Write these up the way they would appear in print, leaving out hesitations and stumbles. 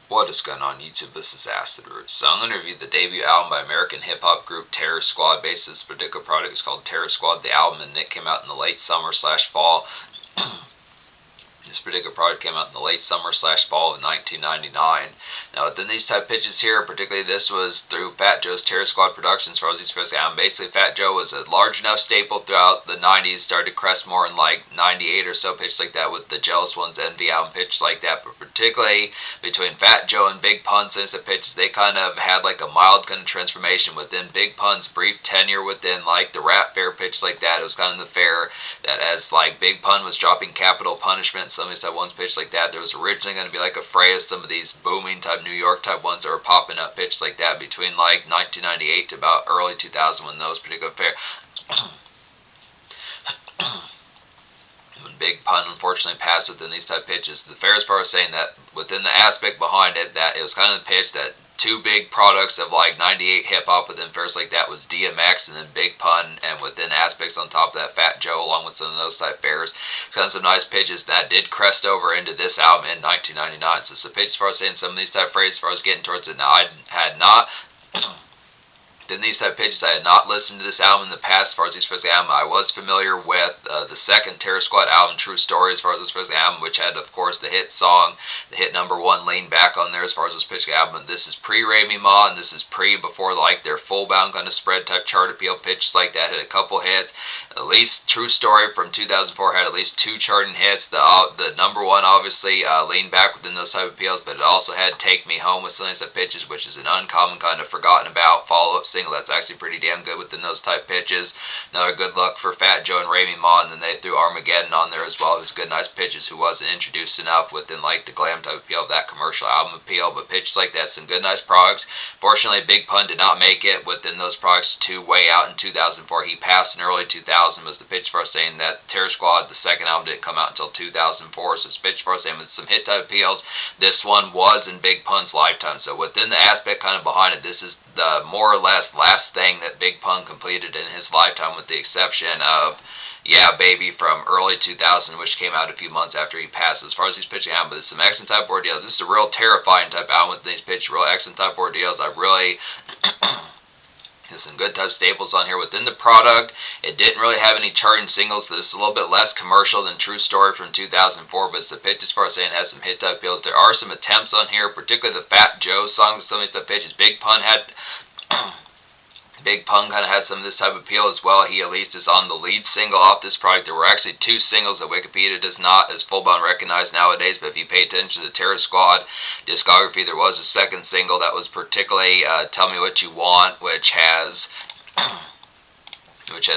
What is going on YouTube? This is Acid Roots. So I'm going to review the debut album by American hip-hop group Terror Squad. Based this particular product is called Terror Squad. The album and it came out in the late summer/fall. This particular product came out in the late summer/fall of 1999. Now, within these type pitches here, particularly this was through Fat Joe's Terror Squad Productions for these first album. Basically, Fat Joe was a large enough staple throughout the 90s, started to crest more in like 98 or so, pitches like that with the Jealous Ones Envy album, pitches like that. But particularly between Fat Joe and Big Pun, since the pitches, they kind of had like a mild kind of transformation within Big Pun's brief tenure within like the rap fair, pitches like that. It was kind of the fair that as like Big Pun was dropping Capital Punishment, some of these type ones pitched like that, there was originally going to be like a fray of some of these booming type New York type ones that were popping up pitched like that between like 1998 to about early 2000 when those particular fair when Big Pun unfortunately passed within these type pitches. The fair as far as saying that within the aspect behind it, that it was kind of the pitch that two big products of like 98 hip hop within fairs like that was DMX and then Big Pun, and within aspects on top of that Fat Joe along with some of those type fairs. Kind of some nice pitches that did crest over into this album in 1999. So some pitches as far as saying some of these type phrases as far as getting towards it. Now I had not in these type pitches, I had not listened to this album in the past as far as these first album. I was familiar with the second Terror Squad album, True Story, as far as this first album, which had, of course, the hit song, the hit #1, Lean Back on there as far as this pitch album. This is pre-Ray Me Ma, and this is before like their full-bound kind of spread type chart appeal pitches like that. Had a couple hits. At least True Story from 2004 had at least 2 charting hits. The #1, obviously, Lean Back within those type of appeals, but it also had Take Me Home with some of these type pitches, which is an uncommon kind of forgotten about follow-up single that's actually pretty damn good within those type pitches. Another good look for Fat Joe and Ray Me Ma, and then they threw Armageddon on there as well. Who's good, nice pitches, who wasn't introduced enough within like the glam type appeal of that commercial album appeal, but pitches like that, some good nice products. Fortunately, Big Pun did not make it within those products to way out in 2004. He passed in early 2000, was the pitch for us saying that Terror Squad, the second album, didn't come out until 2004, so it's pitch for us saying with some hit type appeals. This one was in Big Pun's lifetime, so within the aspect kind of behind it, this is the more or less last thing that Big Pun completed in his lifetime, with the exception of Yeah Baby from early 2000, which came out a few months after he passed. As far as these pitching albums, but it's some excellent type ordeals. This is a real terrifying type album with these pitch, real excellent type ordeals. I really there's some good type staples on here within the product. It didn't really have any charting singles, so this is a little bit less commercial than True Story from 2004, but it's the pitch as far as saying it has some hit type feels. There are some attempts on here, particularly the Fat Joe song with some of these type pitches. Big Pun kind of had some of this type of appeal as well. He at least is on the lead single off this product. There were actually 2 singles that Wikipedia does not as full-blown recognize nowadays, but if you pay attention to the Terror Squad discography, there was a second single that was particularly Tell Me What You Want, which has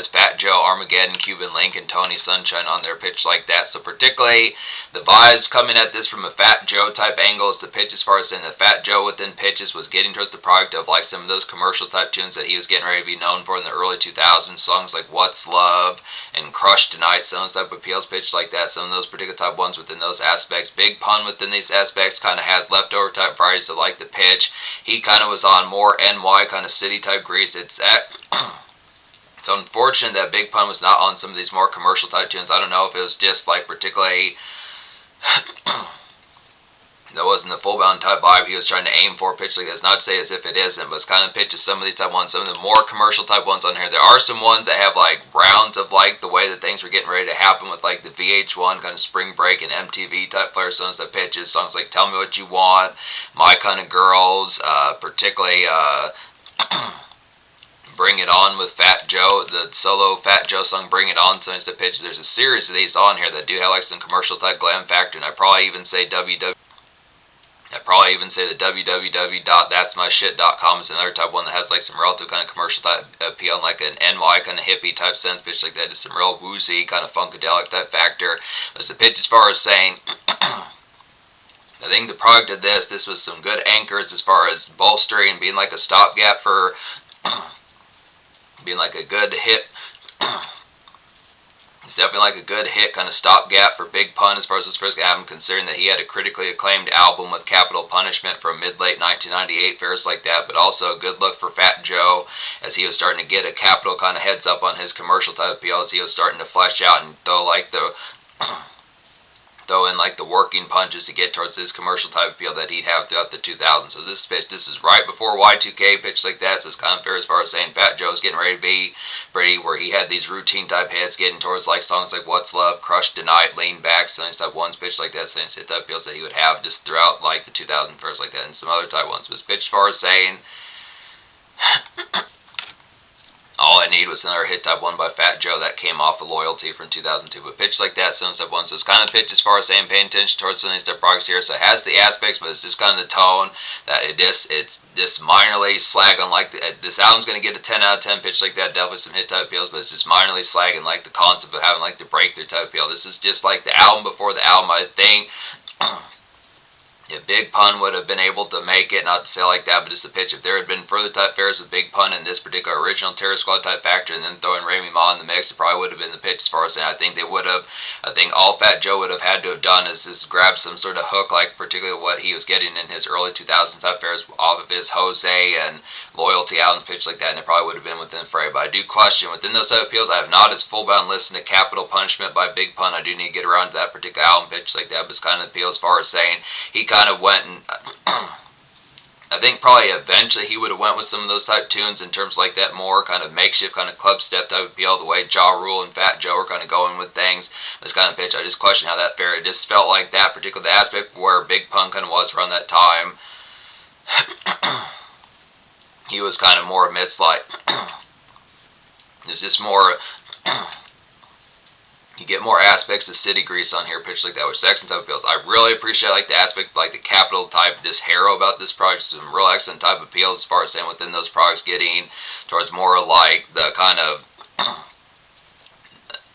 Fat Joe, Armageddon, Cuban Link, and Tony Sunshine on their pitch like that. So particularly the vibes coming at this from a Fat Joe type angle is the pitch as far as saying that Fat Joe within pitches was getting towards the product of like some of those commercial type tunes that he was getting ready to be known for in the early 2000s. Songs like What's Love and Crush Tonight, some of those type of appeals pitch like that. Some of those particular type ones within those aspects. Big Pun within these aspects kind of has leftover type varieties that like the pitch. He kind of was on more NY kind of city type grease. It's It's unfortunate that Big Pun was not on some of these more commercial type tunes. I don't know if it was just like particularly that wasn't the full-bound type vibe he was trying to aim for pitch like this. Not to say as if it isn't, but it's kind of pitches some of these type ones, some of the more commercial type ones on here. There are some ones that have like rounds of like the way that things were getting ready to happen with like the VH1 kind of spring break and MTV type flair songs that pitches. Songs like Tell Me What You Want, My Kind of Girls, particularly Bring It On with Fat Joe, the solo Fat Joe song Bring It On, so the pitch. There's a series of these on here that do have like some commercial type glam factor, and I'd probably even say the www.thatsmyshit.com is another type one that has like some relative kind of commercial type appeal and like an NY kind of hippie type sense pitch like that. Just some real woozy kind of funkadelic type factor. But the pitch as far as saying I think the product of this was some good anchors as far as bolstering and being like a stopgap for being like a good hit. It's definitely like a good hit kind of stopgap for Big Pun as far as this first album, considering that he had a critically acclaimed album with Capital Punishment from mid-late 1998, fairs like that, but also a good look for Fat Joe as he was starting to get a Capital kind of heads up on his commercial type appeal as he was starting to flesh out and throw like the throw in like the working punches to get towards this commercial type appeal that he'd have throughout the 2000s. So this pitch, this is right before Y2K, pitch like that, so it's kind of fair as far as saying Fat Joe's getting ready to be pretty, where he had these routine type hits, getting towards like songs like What's Love, Crush Tonight, Lean Back, some type ones, pitch like that, same type appeals that he would have just throughout like the 2000s first like that, and some other type ones. But his pitch as far as saying All I Need was another hit type one by Fat Joe that came off of Loyalty from 2002. But pitch like that, some type one. So it's kind of pitch as far as saying paying attention towards some of these type products here. So it has the aspects, but it's just kind of the tone that it's just minorly slagging like this album's going to get a 10 out of 10 pitch like that. Definitely some hit type appeals, but it's just minorly slagging like the concept of having like the breakthrough type appeal. This is just like the album before the album, I think. If Big Pun would have been able to make it, not to say like that, but just the pitch, if there had been further type fairs with Big Pun in this particular original Terror Squad type factor, and then throwing Remy Ma in the mix, it probably would have been the pitch as far as saying, I think they would have, I think all Fat Joe would have had to have done is just grab some sort of hook, like particularly what he was getting in his early 2000s type fairs off of his Jose and Loyalty albums, pitch like that, and it probably would have been within the fray. But I do question, within those type of appeals, I have not as full-bound listened to Capital Punishment by Big Pun. I do need to get around to that particular album, pitch like that, but it's kind of the appeal as far as saying, he kind of went and I think probably eventually he would have went with some of those type tunes in terms like that more kind of makeshift kind of club step type appeal, the way Ja Rule and Fat Joe were kind of going with things. This kind of pitch, I just question how that fared. It just felt like that particular aspect where Big Pun kind of was around that time. He was kind of more amidst like there's just more you get more aspects of City Grease on here, pitch like that, which is excellent type appeals. I really appreciate like the aspect, like the capital type, this harrow about this project, some real excellent type appeals as far as saying within those products getting towards more like the kind of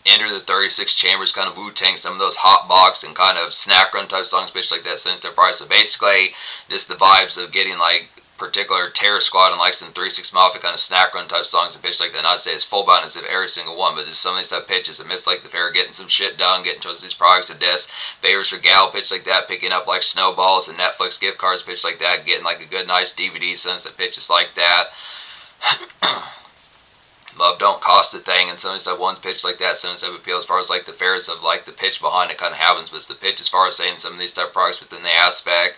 Enter the 36 Chambers kind of Wu-Tang, some of those hot box and kind of snack run type songs, pitch like that, since their price. So basically, just the vibes of getting like particular Terror Squad and like some 3-6 Mafia kind of snack run type songs and pitch like that. Not to say it's full bound as if every single one, but just some of these type pitches amidst like the fair, getting some shit done, getting towards these products of this, favors for gal, pitch like that, picking up like snowballs and Netflix gift cards, pitch like that, getting like a good nice DVD sense that pitches like that. Love Don't Cost a Thing, and some of these type ones pitch like that, some of these type appeal as far as like the fairs of like the pitch behind it kind of happens, but it's the pitch as far as saying some of these type products within the aspect.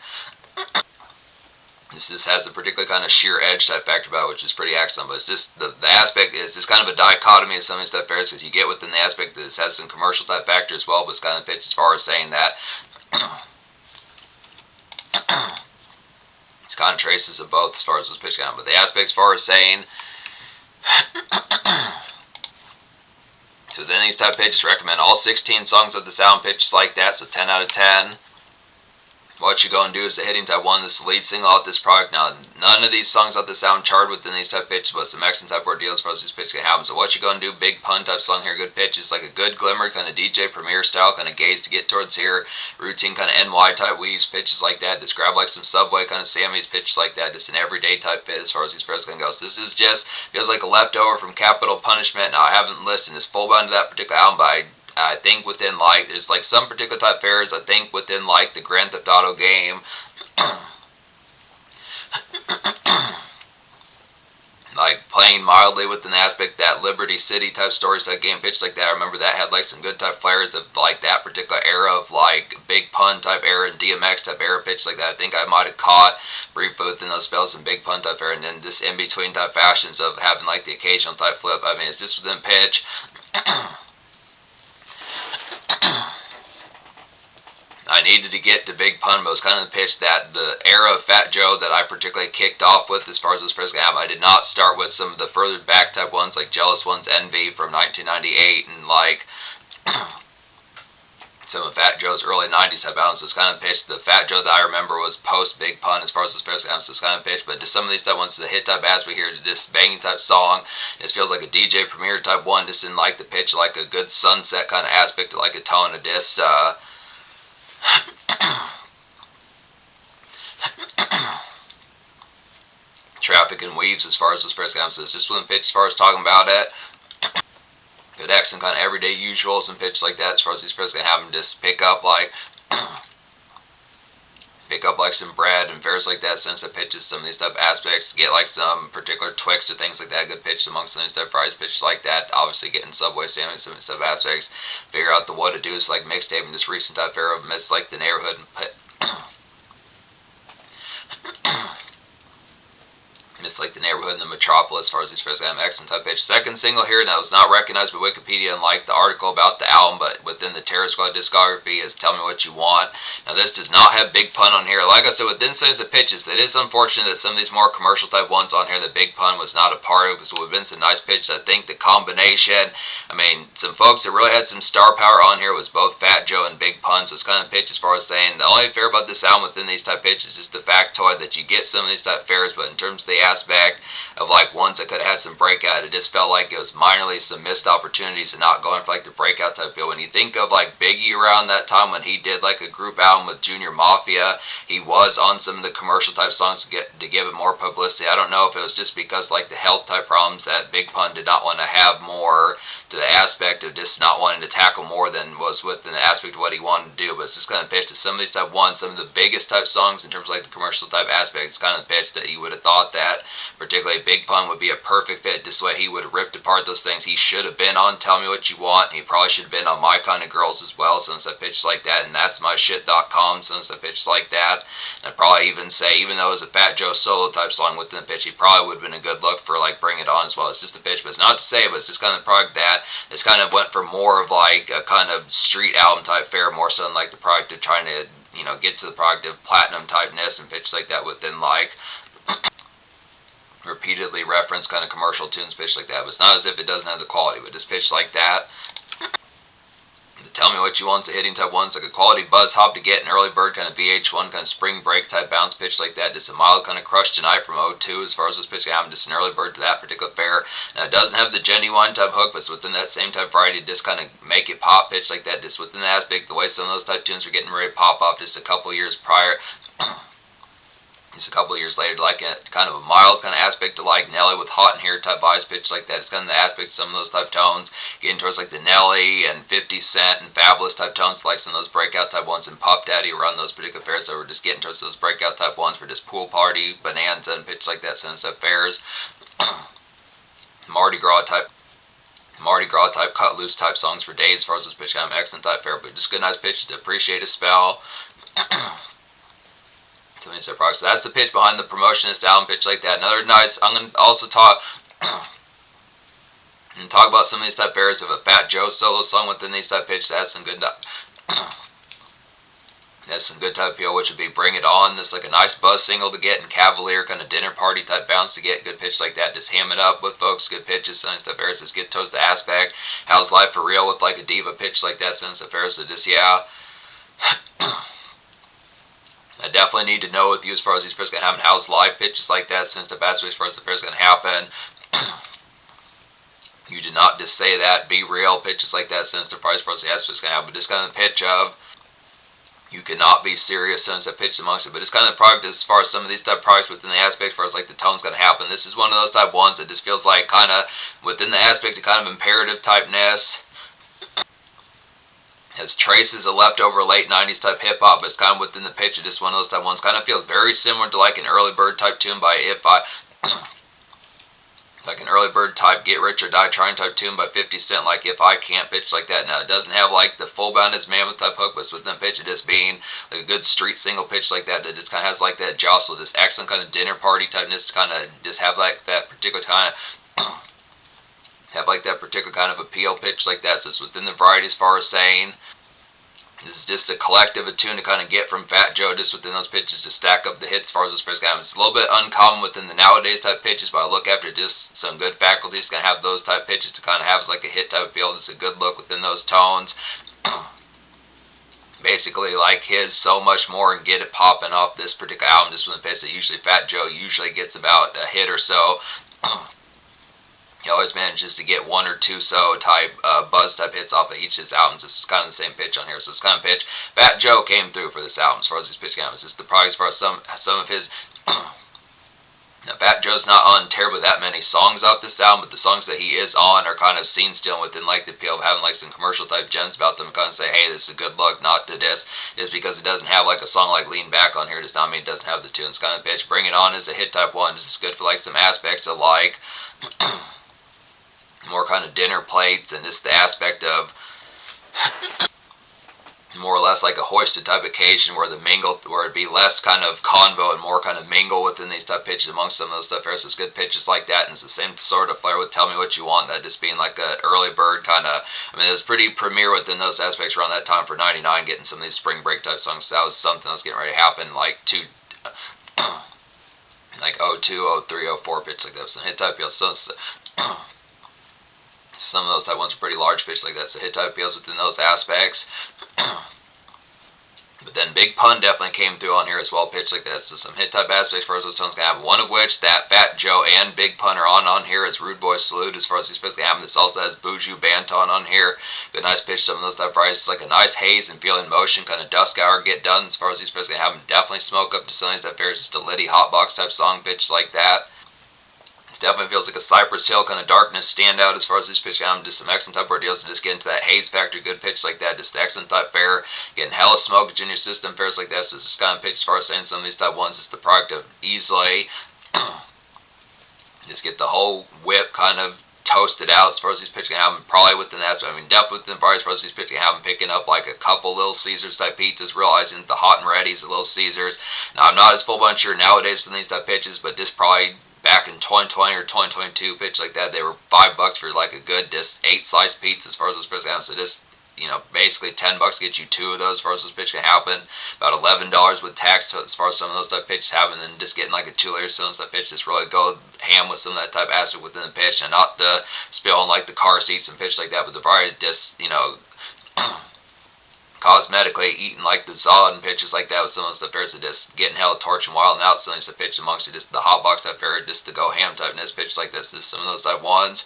This just has a particular kind of sheer edge type factor about it, which is pretty excellent. But it's just the aspect is just kind of a dichotomy of some of these type fairs, because you get within the aspect that this has some commercial type factor as well, but it's kind of pitch as far as saying that it's kind of traces of both as far as those pitch count. But the aspect as far as saying so then these type pitches, recommend all 16 songs of the sound pitches like that, so 10 out of 10. What you go and do is the hitting type one, this is the lead single out this product. Now, none of these songs out the sound chart within these type pitches, but some excellent type ordeal as far as these pitches can happen. So what you go and do, Big Pun type song here, good pitches, like a good glimmer, kind of DJ Premier style, kind of gaze to get towards here, routine kind of NY type weaves, pitches like that, just grab like some Subway kind of Sammy's pitches like that, just an everyday type fit as far as these pairs can go. So this is just, feels like a leftover from Capital Punishment. Now, I haven't listened, it's full bound to that particular album, but I think within like, there's like some particular type fairs, I think within like the Grand Theft Auto game, like playing mildly within the aspect that Liberty City type stories type game pitch like that. I remember that had like some good type flares of like that particular era of like Big Pun type era and DMX type era pitch like that. I think I might have caught briefly within those spells and Big Pun type era, and then this in between type fashions of having like the occasional type flip. I mean, it's just within pitch. I needed to get to Big Pun, but it was kind of the pitch that the era of Fat Joe that I particularly kicked off with as far as this first album. I did not start with some of the further back type ones like Jealous Ones, Envy from 1998, and like some of Fat Joe's early 90s type albums. So it's kind of pitched. The Fat Joe that I remember was post Big Pun as far as this first album, so it's kind of pitched. But just some of these type ones, the hit type aspect here, this banging type song, it feels like a DJ Premier type one, just in like the pitch, like a good sunset kind of aspect, like a tone of just traffic and weaves as far as those first albums. So it's just within pitch as far as talking about it. Good accent, kind of everyday usuals and pitch like that as far as these first can have them just pick up like pick up like some bread and fares like that, since it pitches some of these type of aspects, get like some particular Twix or things like that, good pitch amongst some of these type of fries, pitches like that. Obviously getting Subway sandwich, some of these type of aspects, figure out the what to do is like mixtape and just recent type fair of miss like the neighborhood and put it's like the neighborhood in the metropolis as far as these fairs got an excellent type pitch. Second single here that was not recognized by Wikipedia, and like the article about the album, but within the Terror Squad discography, is Tell Me What You Want. Now this does not have Big Pun on here. Like I said, within size of pitches, it is unfortunate that some of these more commercial type ones on here, the Big Pun was not a part of, because it would have been some nice pitches. I think the combination, I mean, some folks that really had some star power on here was both Fat Joe and Big Pun, so it's kind of pitch as far as saying the only fair about this album within these type pitches is the factoid that you get some of these type fairs, but in terms of the aspect of like ones that could have had some breakout, it just felt like it was minorly some missed opportunities and not going for like the breakout type feel. When you think of like Biggie around that time when he did like a group album with Junior Mafia, he was on some of the commercial type songs to give it more publicity. I don't know if it was just because like the health type problems that Big Pun did not want to have more to the aspect of just not wanting to tackle more than was within the aspect of what he wanted to do. But it's just kind of pitched to some of these type ones, some of the biggest type songs in terms of like the commercial type aspects. It's kind of pitched that you would have thought that particularly Big Pun would be a perfect fit. This way he would have ripped apart those things. He should have been on Tell Me What You Want. He probably should have been on My Kind of Girls as well, since I pitched like that, and That's My Shit.com, since I pitched like that. And I'd probably even say, even though it was a Fat Joe solo type song within the pitch, he probably would have been a good look for like Bring It On as well. It's just a pitch, but it's not to say, but it's just kind of the product that it's kind of went for more of like a kind of street album type fare, more so than like the product of trying to, you know, get to the product of platinum typeness and pitch like that within like repeatedly reference kind of commercial tunes pitched like that. But it's not as if it doesn't have the quality, but just pitched like that. The Tell Me What You Want's a hitting type one. It's like a quality buzz hop to get an early bird kind of VH1 kind of spring break type bounce pitch like that. Just a mild kind of crush tonight from O2 as far as this pitch I'm just an early bird to that particular fair. Now it doesn't have the genuine type hook, but it's within that same type variety to just kind of make it pop pitch like that. Just within the aspect, the way some of those type tunes were getting ready to pop up just a couple years prior. Just a couple of years later, like a kind of a mild kind of aspect to like Nelly with Hot in Here type vibes pitch like that. It's kind of the aspect of some of those type tones, getting towards like the Nelly and 50 Cent and Fabulous type tones, like some of those breakout type ones, and Puff Daddy around those particular fairs that were just getting towards those breakout type ones for just pool party, bonanza, and pitch like that, some of stuff fairs. Mardi Gras type cut loose type songs for days as far as this pitch kind of excellent type fair, but just good nice pitch to appreciate a spell. So that's the pitch behind the promotion of this album, pitch like that. Another nice, I'm going to also talk and talk about some of these type fairs of a Fat Joe solo song within these type pitches. That's some good type appeal, which would be Bring It On. This like a nice buzz single to get, and Cavalier kind of dinner party type bounce to get, good pitch like that. Just ham it up with folks, good pitches, some of these type fairs. Just get towards the aspect. How's Life for Real with like a diva pitch like that, some of these type fairs. So just, yeah. I definitely need to know with you as far as these pairs going to happen. How's live pitches like that, since the best way as far as the pairs going to happen. You did not just say that. Be real pitches like that, since the price as the aspects going to happen. But just kind of the pitch of you cannot be serious since I pitched amongst it. But it's kind of the product as far as some of these type of products within the aspect as far as like the tone's going to happen. This is one of those type ones that just feels like kind of within the aspect of kind of imperative typeness. Has traces of leftover late 90s type hip hop, but it's kind of within the pitch of just one of those type ones. Kind of feels very similar to like an early bird type tune by like an early bird type Get Rich or Die Trying type tune by 50 Cent, like If I Can't pitch like that. Now it doesn't have like the full bounded mammoth type hook, but it's within the pitch of just being like a good street single pitch like that just kind of has like that jostle, this excellent kind of dinner party typeness, kind of just have like that particular kind of have like that particular kind of appeal pitch like that. So it's within the variety as far as saying this is just a collective of tune to kind of get from Fat Joe just within those pitches to stack up the hits as far as this first guy. It's a little bit uncommon within the nowadays type pitches, but I look after just some good faculties going to have those type pitches to kind of have as like a hit type appeal. Just a good look within those tones. Basically like his So Much More and Get It Poppin' off this particular album just with the pitch that usually Fat Joe usually gets about a hit or so. He always manages to get one or two so type buzz type hits off of each of his albums. It's kind of the same pitch on here, so it's kind of pitch. Fat Joe came through for this album as far as his pitch album. It's just the product as far as some of his Now, Fat Joe's not on terribly that many songs off this album, but the songs that he is on are kind of scene stealing within like the appeal of having like some commercial type gems about them, kind of say, hey, this is a good look, not to diss. Just because it doesn't have like a song like Lean Back on here does not mean it doesn't have the tunes. Kind of pitch. Bring It On is a hit type one. It's good for like some aspects of like more kind of dinner plates and just the aspect of more or less like a hoisted type occasion where the mingle, where it'd be less kind of convo and more kind of mingle within these type pitches amongst some of those stuff. There's some good pitches like that, and it's the same sort of flair with Tell Me What You Want, that just being like a early bird kind of. I mean, it was pretty premiere within those aspects around that time for '99, getting some of these spring break type songs. So that was something that was getting ready to happen, like like 02, 03, 04 pitch like that. Some hit type deals. So some of those type ones are pretty large pitch like that. So hit type deals within those aspects. But then Big Pun definitely came through on here as well, pitch like that. So some hit type aspects as far as those tones can have. One of which that Fat Joe and Big Pun are on here is Rude Boy Salute as far as he's supposed to have. This also has Buju Banton on here. Good nice pitch, some of those type varieties. Like a nice haze and feeling motion, kind of dusk hour get done as far as he's supposed to have him. Definitely smoke up to some of these type fairs. Just a Liddy Hotbox type song pitch like that. Definitely feels like a Cypress Hill kind of darkness standout as far as this pitch album. Just some excellent type ordeals and just get into that haze factor. Good pitch like that. Just excellent type fair. Getting hella smoke in your system. Fairs like that. So this kind of pitch as far as saying some of these type ones. It's the product of easily just get the whole whip kind of toasted out as far as these pitching album. Probably within that. I mean, depth within probably as far as these pitching album. Picking up like a couple Little Caesars type pizzas. Realizing the hot and ready's a Little Caesars. Now, I'm not as full bunch sure nowadays from these type pitches, but this probably back in 2020 or 2022 pitch like that, they were $5 for like a good just 8 slice pizza as far as those pitch can happen. So this, basically $10 get you 2 of those as far as those pitch can happen. About $11 with tax as far as some of those type pitches happen, and then just getting like a 2-liter cylinder type pitch, just really go ham with some of that type aspect within the pitch, and not the spilling like the car seats and pitch like that, but the variety just cosmetically eating like the Zod and pitches like that with some of the stuff there, so just getting hella torch and wild and out, something to pitch amongst it, just the hot box type fair, just to go ham type ness pitch like this. Just some of those type ones.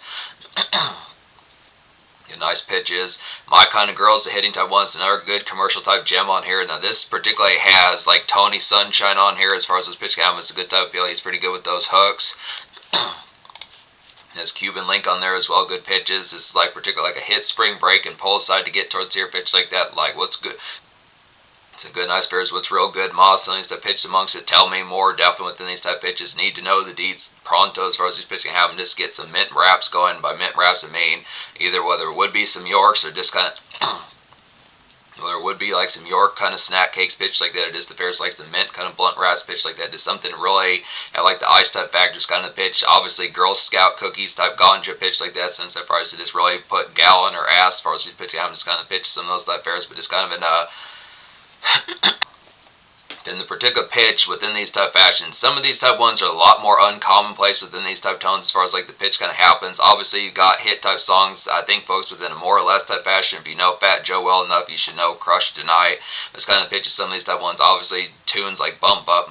Nice pitches. My Kind of Girls, the hitting type ones, another good commercial type gem on here. Now this particularly has like Tony Sunshine on here as far as those pitch can have. It's a good type of feel. He's pretty good with those hooks. Has Cuban Link on there as well. Good pitches. This is like particularly like a hit spring break and pull aside to get towards here pitch like that. Like what's good. It's a good nice pairs. What's real good. Moss on these type pitches amongst it. Tell Me More. Definitely within these type pitches. Need to Know the Deeds pronto as far as these pitches can have them. Just get some mint wraps going. By mint wraps I mean either whether it would be some Yorks or just kind of whether it would be like some York kind of snack cakes pitch like that, or just the fairs like some mint kind of blunt wraps pitch like that. Just something really at like the ice type factors kind of pitch. Obviously Girl Scout cookies type ganja pitch like that, since that price to just really put gal in her ass as far as these pitching. I'm just kind of pitch some of those type fairs, but just kind of in in the particular pitch within these type fashions. Some of these type ones are a lot more uncommonplace within these type tones as far as like the pitch kind of happens. Obviously you got hit type songs, I think folks within a more or less type fashion. If you know Fat Joe well enough, you should know Crush Tonight. It's kind of pitches some of these type ones. Obviously tunes like Bump Up.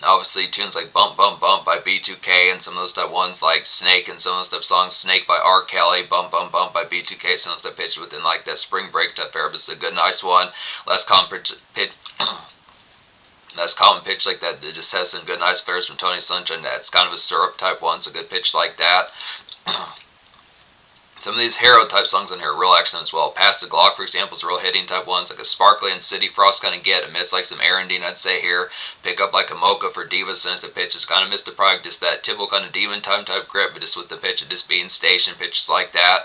Obviously tunes like Bump Bump Bump by B2K, and some of those type ones like Snake, and some of those type songs, Snake by R. Kelly, Bump Bump Bump by B2K, some of those type pitch within like that spring break type era. But it's a good nice one. Less common pitch like that. It just has some good nice fairs from Tony Sunshine. That's kind of a syrup type one. It's a good pitch like that. Some of these Harrow type songs on here are real excellent as well. Pass the Glock, for example, is real hitting type ones, like a Sparkly and City Frost kind of get amidst like some Arendine, I'd say here. Pick up like a Mocha for Diva, since the pitch is kind of missed the product, just that typical kind of demon time type grip, but just with the pitch of just being station pitches like that.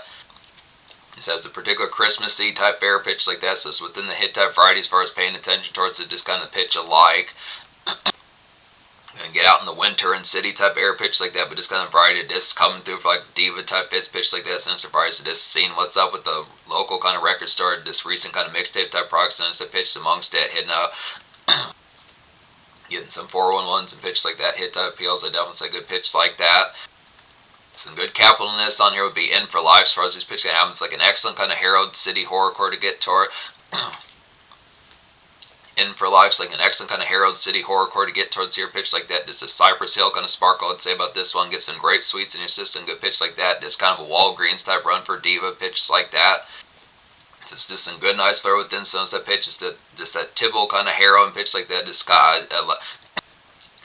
This has a particular Christmassy type fair pitch like that, so it's within the hit type variety as far as paying attention towards it, just kind of pitch alike. And get out in the winter and city type air pitch like that, but just kind of variety of discs coming through for like diva type fits pitch like that, since variety of discs, seeing what's up with the local kind of record store, this recent kind of mixtape type products, since the pitch amongst it, hitting up getting some 411s and pitch like that, hit type appeals. I definitely say good pitch like that. Some good capitalness on here would be In for Life as far as these pitches happens, like an excellent kind of Herald City horrorcore to get toward. In for Life's like an excellent kind of Herald City horrorcore to get towards here pitch like that. Just a Cypress Hill kind of sparkle, I'd say about this one. Get some great sweets in your system, good pitch like that. Just kind of a Walgreens type run for Diva pitch like that. It's just some good nice flair within some of that pitch. Just that typical kind of Harrow and pitch like that. Just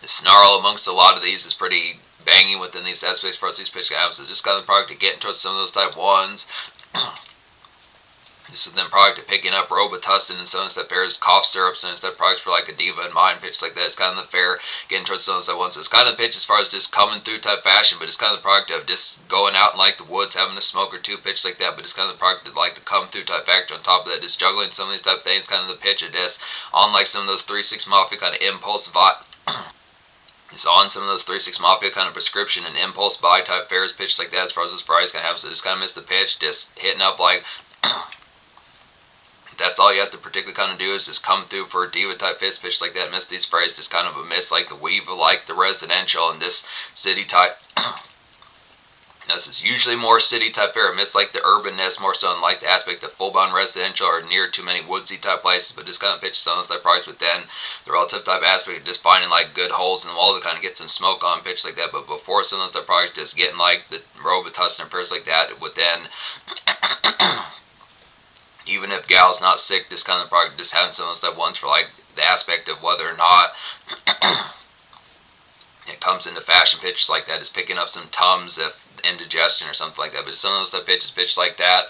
The snarl amongst a lot of these is pretty banging within these aspects parts of these pitch games. So just kind of the product to getting towards some of those type ones. This is then product to picking up Robitussin and some of that pairs cough syrups and stuff products for like a Diva and Mine pitch like that. It's kind of the fair getting towards some of that ones. So it's kind of the pitch as far as just coming through type fashion, but it's kind of the product of just going out in like the woods, having a smoke or two pitch like that. But it's kind of the product of like the come through type factor on top of that, just juggling some of these type things. Kind of the pitch of just on like some of those 3-6 Mafia kind of impulse vibe. It's on some of those 3-6 Mafia kind of prescription and impulse buy type fares pitch like that as far as those prices kind of have. So just kind of miss the pitch, just hitting up like that's all you have to particularly kind of do is just come through for a Diva type fist pitch like that, miss these sprays, just kind of a miss like the weave of like the residential and this city type. This is usually more city type fare, miss like the urbanness more so than like the aspect of full bound residential or near too many woodsy type places, but just kind of pitch some of those type products. But then the relative type aspect of just finding like good holes in the wall to kind of get some smoke on pitch like that. But before some of those type products, just getting like the Robitussin and pairs like that within. Even if gal's not sick, this kind of product, just having some of those type ones for like the aspect of whether or not it comes into fashion pitches like that, is picking up some Tums if indigestion or something like that. But some of those type pitches like that.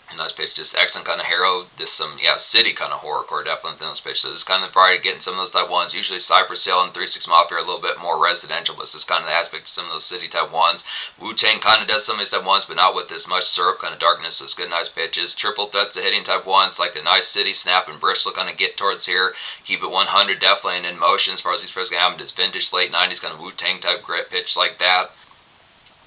And those pitches just excellent kind of harrow, just some city kind of horrorcore definitely within those pitches. So this is kind of the variety getting some of those type ones. Usually Cypress Hill and 3-6 Mafia are a little bit more residential, but this is kind of the aspect of some of those city type ones. Wu-Tang kind of does some of these type ones, but not with as much syrup kind of darkness. So it's good nice pitches. Triple threats, the hitting type ones, like a nice city snap and Bristol kind of get towards here. Keep it 100 definitely and in motion as far as these pairs can happen. Just vintage late 90s kind of Wu-Tang type grit pitch like that.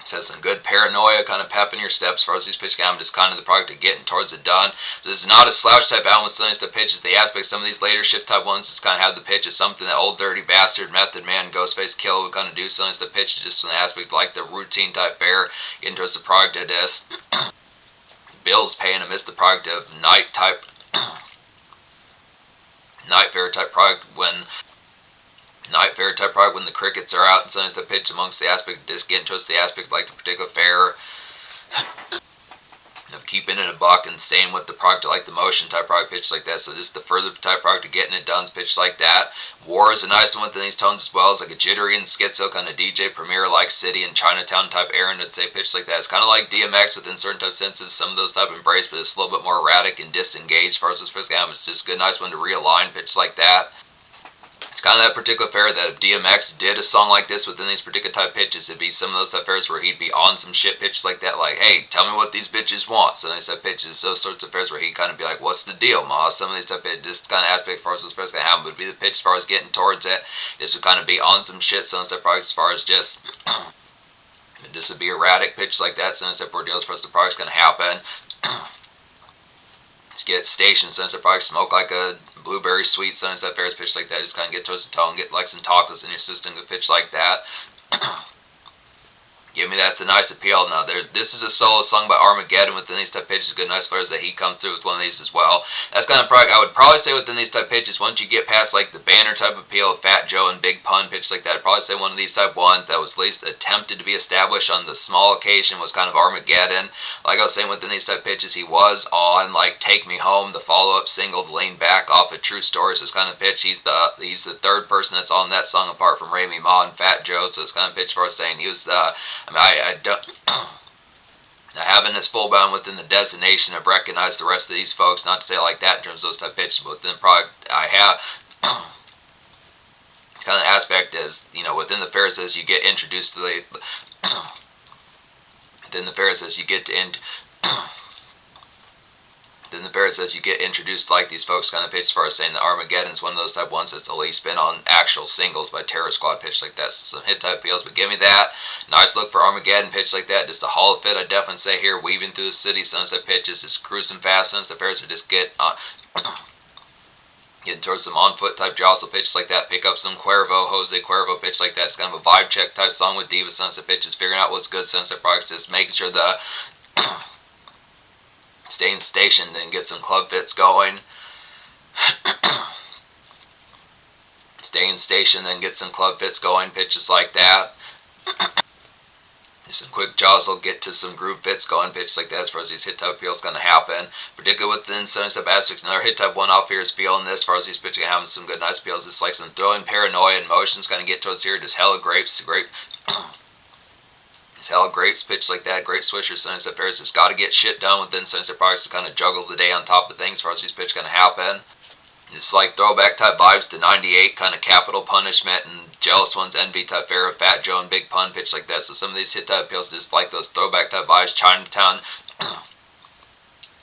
It has some good paranoia kind of pep in your steps as far as these pitch album, just kind of the product of getting towards it done. So this is not a slouch type album with some of the pitches. The aspect, some of these later shift type ones just kind of have the pitch of something that Old Dirty Bastard, Method Man, Ghostface Kill would kind of do. Some of the pitches just from the aspect like the routine type fare, getting towards the product of this. Bills paying amidst the product of night type night fair type product when night fair type product when the crickets are out and sometimes the pitch amongst the aspect of just getting towards the aspect like the particular fair of keeping it a buck and staying with the product like the motion type product pitch like that. So just the further type product of getting it done pitch like that. War is a nice one within these tones as well. It's like a jittery and schizo kind of DJ Premier like City and Chinatown type errand. I'd say pitch like that. It's kind of like DMX within certain type senses. Some of those type embrace, but it's a little bit more erratic and disengaged as far as this first game. It's just a good nice one to realign pitch like that. It's kind of that particular fair that if DMX did a song like this within these particular type pitches, it'd be some of those type fairs where he'd be on some shit pitches like that, like, hey, tell me what these bitches want. So these type pitches, those sorts of fairs where he'd kind of be like, what's the deal, ma? Some of these type pitches, this kind of aspect as far as those fairs gonna happen would be the pitch as far as getting towards it. This would kind of be on some shit, some of those type products as far as just this would be erratic pitch like that, some of those type ordeals as far as the product's gonna happen. Get stationed, sense of probably smoke like a blueberry sweet, sense that Ferris pitch like that, just kind of get towards the tone, get like some tacos in your system, good pitch like that. Give me that's a nice appeal. Now this is a solo song by Armageddon within these type pitches. Good nice flares that he comes through with one of these as well. That's kind of product I would probably say within these type pitches. Once you get past like the banner type appeal of Fat Joe and Big Pun pitch like that, I'd probably say one of these type ones that was at least attempted to be established on the small occasion was kind of Armageddon. Like I was saying within these type pitches, he was on like Take Me Home, the follow up single to Lean Back off of True Story. So it's kind of pitch. He's the third person that's on that song apart from Remy Ma and Fat Joe. So it's kind of pitch for us saying he was the. I don't. Now having this full bound within the designation of recognize the rest of these folks, not to say like that in terms of those type pitches, but within the product I have, it's kind of the aspect is, within the fairs as you get introduced to the, within the fairs as you get to then the Barrett says you get introduced to like these folks kind of pitch as far as saying that Armageddon's one of those type ones that's at least been on actual singles by Terror Squad pitch like that. So some hit type feels, but give me that. Nice look for Armageddon pitch like that. Just a hollow fit, I definitely say here, weaving through the city, sunset pitches, just cruising fast, sunset Barretts would just get getting towards some on foot type jostle pitch like that, pick up some Jose Cuervo pitch like that. It's kind of a vibe check type song with Diva sunset pitches, figuring out what's good sunset products, just making sure the staying stationed, then get some club fits going. Staying stationed, then get some club fits going, pitches like that. Some quick jaws will get to some groove fits going, pitch like that as far as these hit type appeals going to happen. Particularly within some sub aspects. Another hit type one off here is feeling this as far as these pitching having some good nice appeals. It's like some throwing paranoia and motions going to get towards here. Just hella grapes, great. It's hella grapes, pitch like that. Great swisher, Sunny Step Pairs. Just got to get shit done within Sunny Step products to kind of juggle the day on top of things as far as these pitch going to happen. It's like throwback type vibes to 98, kind of Capital Punishment and Jealous Ones, Envy type Pharaoh, Fat Joe, and Big Pun pitch like that. So some of these hit type appeals just like those throwback type vibes.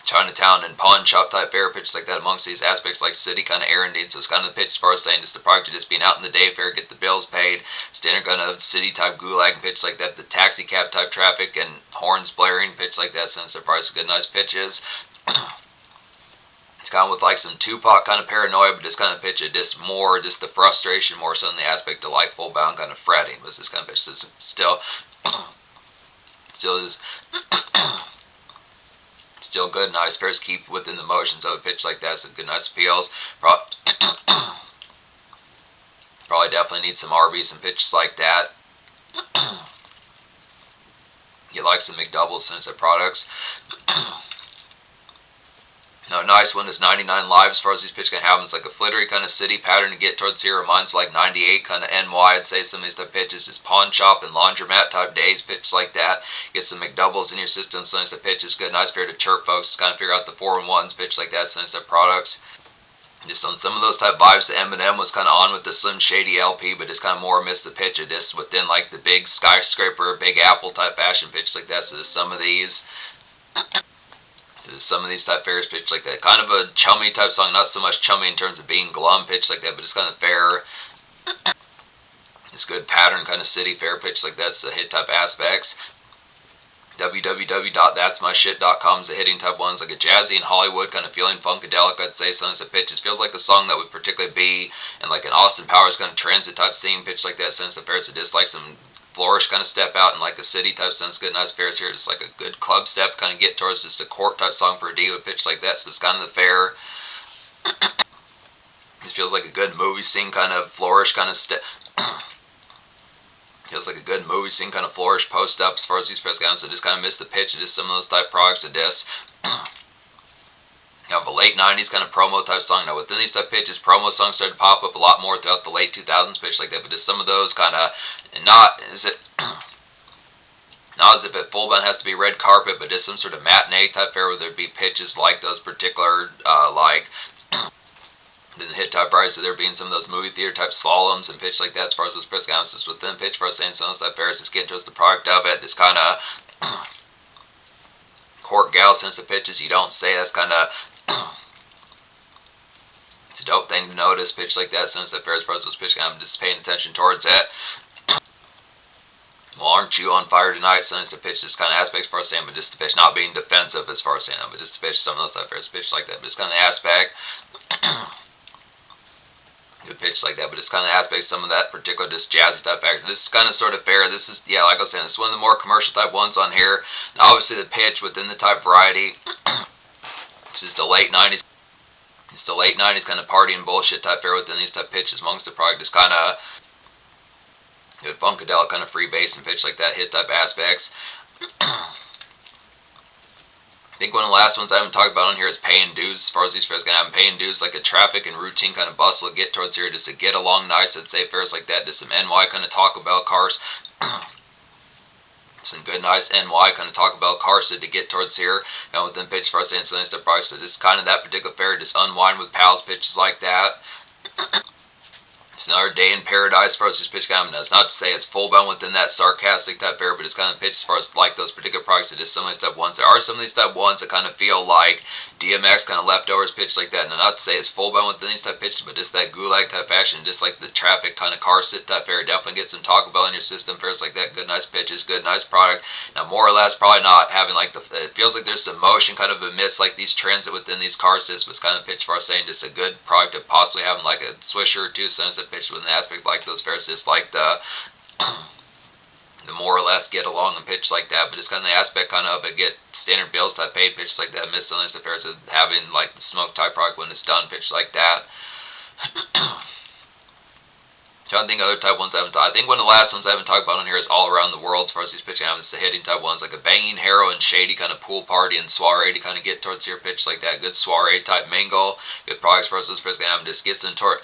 Chinatown and pawn shop type fair pitch like that amongst these aspects like city kind of erranding. So it's kind of the pitch as far as saying just the product of just being out in the day fair, get the bills paid, standard kind of city type gulag pitch like that, the taxi cab type traffic and horns blaring pitch like that, since they're probably some good nice pitches. It's kind of with like some Tupac kind of paranoia, but just kind of pitch it just more, just the frustration more so than the aspect of like full bound kind of fretting. Was this kind of pitch still is still good, nice pairs keep within the motions of a pitch like that. So good, nice appeals. Probably definitely need some RBs and pitches like that. You like some McDoubles since they're products. No, nice one is 99 live as far as these pitch can happen. It's like a flittery kind of city pattern to get towards here. Reminds like 98 kind of NY. I'd say some of these type pitches is pawn shop and laundromat type days pitch like that. Get some McDoubles in your system. Some of these type pitches good. Nice pair to chirp folks. Just kind of figure out the 4-1s pitch like that. Some of these type products. Just on some of those type vibes, the Eminem was kind of on with the Slim Shady LP, but just kind of more amidst the pitch of just within like the big skyscraper, big apple type fashion pitch like that. So there's some of these. Some of these type fairs pitch like that. Kind of a chummy type song, not so much chummy in terms of being glum pitch like that, but it's kind of fair. It's good pattern kind of city fair pitch like that. It's the hit type aspects. www.that'smyshit.com is the hitting type ones, like a jazzy and Hollywood kind of feeling funkadelic. I'd say sometimes it pitches feels like a song that would particularly be in like an Austin Powers kind of transit type scene pitch like that. Since the fairs it is like some flourish kind of step out in like a city type sense. Good nice fairs here. Just like a good club step kind of get towards just a court type song for a diva pitch like that. So it's kind of the fair. This feels like a good movie scene kind of flourish kind of step. Feels like a good movie scene kind of flourish post up as far as these press guys. So just kind of missed the pitch of just some of those type products of this. You have a late 90s kind of promo type song. Now within these type pitches, promo songs started to pop up a lot more throughout the late 2000s pitch like that, but just some of those kind of, not as if it full bound has to be red carpet, but just some sort of matinee type fair where there'd be pitches like those particular, like, the hit type price, so there being some of those movie theater type slaloms and pitch like that as far as those press guys. Just within pitch for us saying some of those type fairs, just getting to us the product of it, just kind of court gal sense of pitches you don't say. That's kind of it's a dope thing to notice pitch like that since the fair as far as those pitch guys. I'm just paying attention towards it. Well, aren't you on fire tonight? Since the pitch, this kind of aspects for us saying, but just the pitch, not being defensive as far as saying that, but just the pitch, some of those type fairs pitch like that, but it's kind of the aspect. Good pitch like that, but it's kind of aspects, some of that particular just jazzy type factor. This is kind of sort of fair. This is, yeah, like I was saying, this is one of the more commercial type ones on here. And obviously the pitch within the type variety. This is the late 90s. It's the late 90s kind of party and bullshit type fair within these type pitches amongst the product. Is kind of good funkadelic kind of free bass and pitch like that, hit type aspects. I think one of the last ones I haven't talked about on here is paying dues. As far as these fairs going to have paying dues, like a traffic and routine kind of bustle to get towards here, just to get along nice. I'd say fairs like that, just some NY kind of Taco Bell cars. Some good nice NY kind of Taco Bell cars to get towards here. And within pitch for us saying something to price. So just kind of that particular fair, just unwind with pals pitches like that. It's another day in paradise as far as this pitch kind of does. Not to say it's full bound within that sarcastic type fair, but it's kind of pitched as far as like those particular products that is some of these type ones. There are some of these type ones that kind of feel like DMX kind of leftovers pitch like that. Now not to say it's full bound within these type pitches, but just that gulag type fashion, just like the traffic kind of car sit type fair. Definitely get some Taco Bell in your system. Fairs like that, good nice pitches, good nice product. Now more or less probably not having like the, it feels like there's some motion kind of amidst like these transit within these car sits, but it's kind of pitched for us saying just a good product of possibly having like a swisher or two cents that pitched within the aspect like those fairs, just like the more or less get along and pitch like that, but it's kind of the aspect kind of a get standard bills type paid pitch like that. Miss some of the fairs of having like the smoke type product when it's done pitch like that. Trying to think of other type ones I haven't. I think one of the last ones I haven't talked about on here is all around the world as far as these pitching habits. The hitting type ones, like a banging, harrow, and shady kind of pool party and soiree to kind of get towards your pitch like that. Good soiree type mingle. Good products for us. Those pitching habits just gets into it.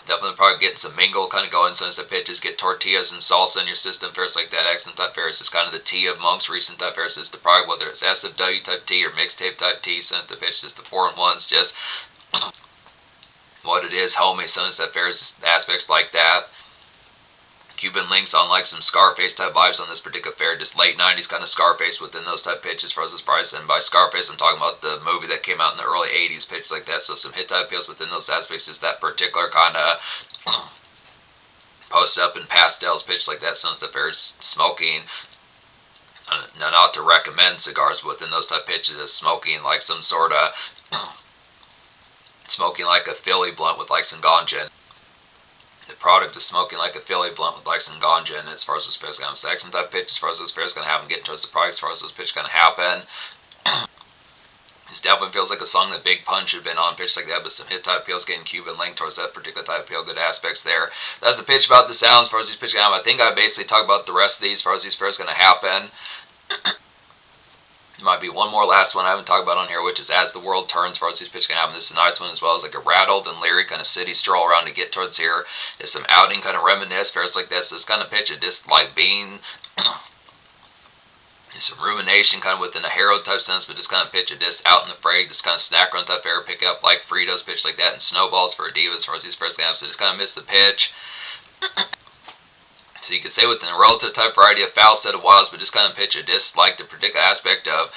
Definitely probably getting some mingle kind of going since the pitches get tortillas and salsa in your system. Fairs like that. Excellent type fairs is kind of the tea of amongst recent type fairs. Is the product, whether it's SFW type tea or mixtape type tea, since the pitch is the 4-in-1s, just what it is, homie. Since that fairs aspects like that. Cuban links on like some Scarface type vibes on this particular fair, just late 90s kind of Scarface within those type pitches for this price. And by Scarface, I'm talking about the movie that came out in the early 80s, pitch like that. So some hit type appeals within those aspects, just that particular kind of post up in pastels, pitch like that. Some stuff fair's smoking. Not to recommend cigars, but within those type pitches, smoking like some sort of smoking like a Philly blunt with like some ganja. The product is smoking like a Philly blunt with like some ganja, and as far as those fairs going to have excellent type pitch, as far as those fairs going to happen, getting towards the product, as far as those pitch going to happen. This definitely feels like a song that Big Pun should have been on, pitch like that, but some hit type feels getting Cuban linked towards that particular type feel, good aspects there. That's the pitch about the sounds as far as these pitch going to happen. I think I basically talked about the rest of these as far as these fairs going to happen. Might be one more last one I haven't talked about on here, which is As the World Turns, as far as these pitches can happen. This is a nice one as well as like a rattled and leery kind of city stroll around to get towards here. It's some outing kind of reminisce, fairs like this. This kind of pitch of just like being some rumination kind of within a harrow type sense, but just kind of pitch of just out in the fray, just kind of snack run type fair, pick up like Fritos, pitch like that, and snowballs for a diva as far as these fairs can happen. So just kind of miss the pitch. So you could say within a relative type variety of foul set of wilds, but just kind of pitch a just like the particular aspect of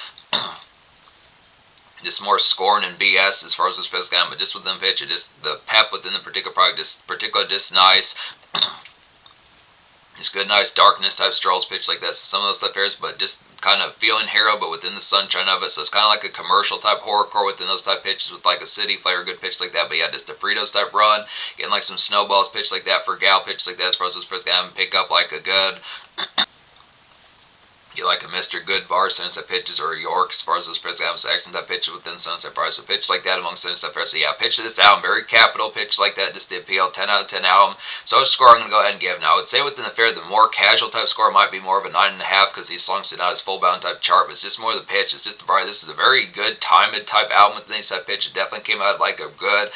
just more scorn and BS as far as the space game, but just within pitch, just the pep within the particular product, just nice. Just good, nice darkness type strolls pitch like that. So some of those type airs, but just kind of feeling harrow, but within the sunshine of it. So it's kind of like a commercial type horrorcore within those type pitches with like a city flavor, good pitch like that. But yeah, just a Fritos type run, getting like some snowballs pitch like that for gal pitch like that. As far as those pitch game, pick up like a good. Get like a Mr. Good bar sunset pitches or a York as far as those pitches have excellent type pitches within sunset price. So pitch like that among sunset price. So yeah, pitch this album, very capital pitch like that, just the appeal, 10 out of 10 album. So score I'm gonna go ahead and give. Now I would say within the fair the more casual type score might be more of a 9.5 because these songs do not as full bound type chart, but it's just more the pitch. It's just the bar. This is a very good timed type album within these type pitch. It definitely came out like a good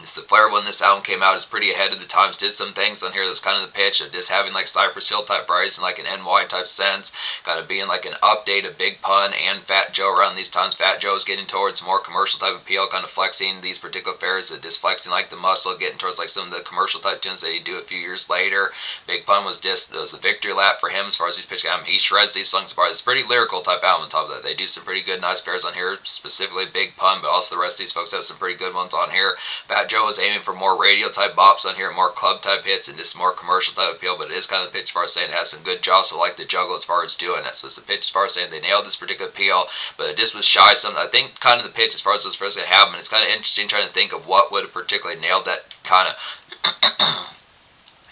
It's the flair when this album came out is pretty ahead of the times. Did some things on here that's kind of the pitch of just having like Cypress Hill type varieties and like an NY type sense, kind of being like an update of Big Pun and Fat Joe around these times. Fat Joe is getting towards more commercial type appeal, kind of flexing these particular fairs, just flexing like the muscle, getting towards like some of the commercial type tunes that he do a few years later. Big Pun was a victory lap for him as far as these pitch album. He shreds these songs apart. It's pretty lyrical type album on top of that. They do some pretty good nice fairs on here, specifically Big Pun, but also the rest of these folks have some pretty good ones on here. Fat Joe is aiming for more radio type bops on here, more club type hits, and just more commercial type appeal, but it is kind of the pitch as far as saying it has some good jaws, so like the juggle as far as doing it. So it's the pitch as far as saying they nailed this particular appeal, but it just was shy something. I think kind of the pitch as far as those first going to happen, it's kind of interesting trying to think of what would have particularly nailed that kind of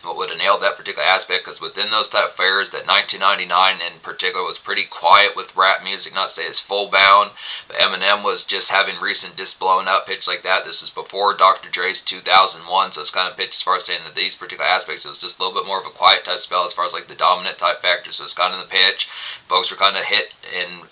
what would have nailed that particular aspect, because within those type of fairs, that 1999 in particular was pretty quiet with rap music, not to say it's full bound, but Eminem was just having recent just blowing up pitch like that. This is before Dr. Dre's 2001, so it's kind of pitch as far as saying that these particular aspects, it was just a little bit more of a quiet type spell as far as like the dominant type factor, so it's kind of the pitch. Folks were kind of hit in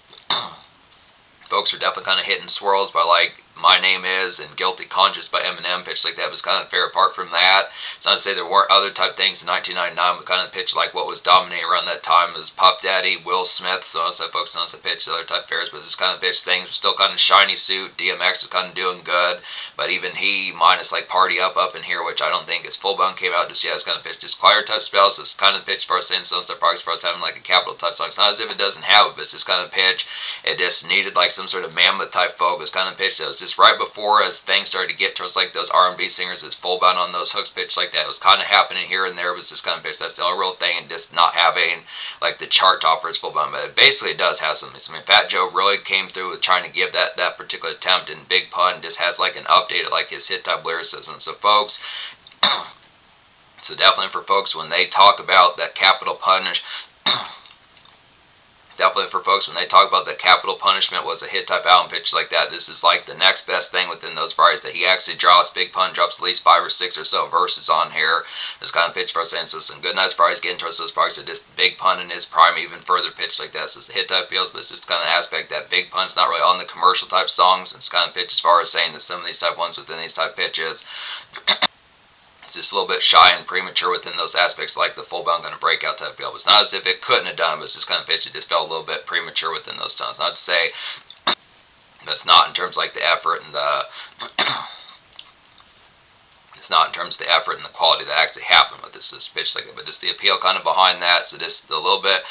folks are definitely kind of hitting swirls by like My Name Is and Guilty Conscious by Eminem, pitch like that was kind of fair apart from that. It's not to say there weren't other type things in 1999, but kind of pitch like what was dominating around that time was Puff Daddy, Will Smith, so on that folks on the pitch, other type fairs, but this kind of pitch things were still kind of shiny suit. DMX was kind of doing good, but even he minus like Party Up in here, which I don't think is full bone came out just yet. It's kind of pitch just choir type spells, so it's kind of pitch for us saying some stuff products for us having like a capital type song. It's not as if it doesn't have it, but it's just kind of pitch. It just needed like some sort of mammoth type folk. It was kind of pitch that was just right before as things started to get towards like those R&B singers that's full bound on those hooks pitch like that. It was kind of happening here and there. It was just kind of pitch. That's the only real thing, and just not having like the chart toppers full bound. But it basically does have some. I mean, Fat Joe really came through with trying to give that particular attempt, and Big Pun just has like an update of like his hit type lyricism. So folks. So definitely for folks when they talk about that capital punish. definitely for folks when they talk about that Capital Punishment was a hit type album, pitch like that, this is like the next best thing within those varieties, that he actually drops. Big Pun drops at least 5 or 6 or so verses on here. This kind of pitch for us saying, so some good nice varieties getting towards those varieties. So just Big Pun in his prime, even further pitch like that. So it's the hit type feels, but it's just kind of the aspect that Big Pun's not really on the commercial type songs. It's kind of pitch as far as saying that some of these type ones within these type pitches, it's just a little bit shy and premature within those aspects, like the full bound kind of breakout type feel. But it's not as if it couldn't have done it, but it's just kind of pitch. It just felt a little bit premature within those tones. Not to say that's not in terms of like the effort and the it's not in terms of the effort and the quality that actually happened with this pitch like that, but just the appeal kind of behind that. So just a little bit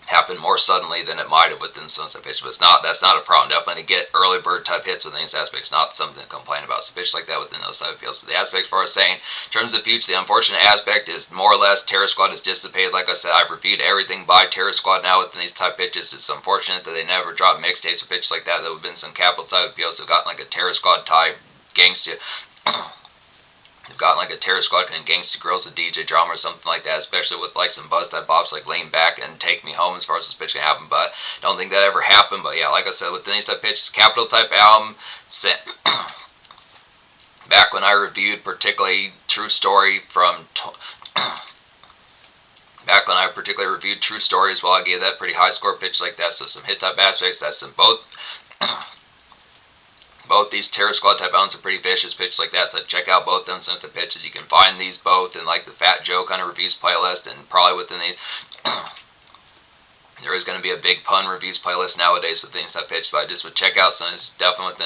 happened more suddenly than it might have within some pitch, but that's not a problem. Definitely to get early bird type hits within these aspects, not something to complain about. So pitch like that within those type of fields. But the aspect for us saying, in terms of the future, the unfortunate aspect is more or less Terror Squad is dissipated. Like I said, I've reviewed everything by Terror Squad now within these type pitches. It's unfortunate that they never dropped mixtapes or pitches like that. There have been some Capital type appeals who've gotten like a Terror Squad type gangsta. They've gotten like a Terror Squad and Gangsta Grills with DJ Drama or something like that, especially with like some buzz type bops like Lean Back and Take Me Home as far as this pitch can happen, but don't think that ever happened. But yeah, like I said, within these type pitches, Capital type album, back when I reviewed particularly True Story back when I particularly reviewed True Story as well, I gave that pretty high score pitch like that, so some hit type aspects, that's some both these Terror Squad type albums are pretty vicious pitches like that, so check out both them since the pitches. You can find these both in like the Fat Joe kind of reviews playlist, and probably within these there is going to be a Big Pun reviews playlist nowadays with things type pitches, but I just would check out some of these definitely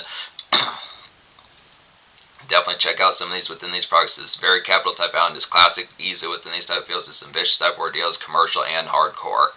definitely check out some of these within these products. This very Capital type album, just classic, easy within these type fields, just some vicious type ordeals, commercial and hardcore.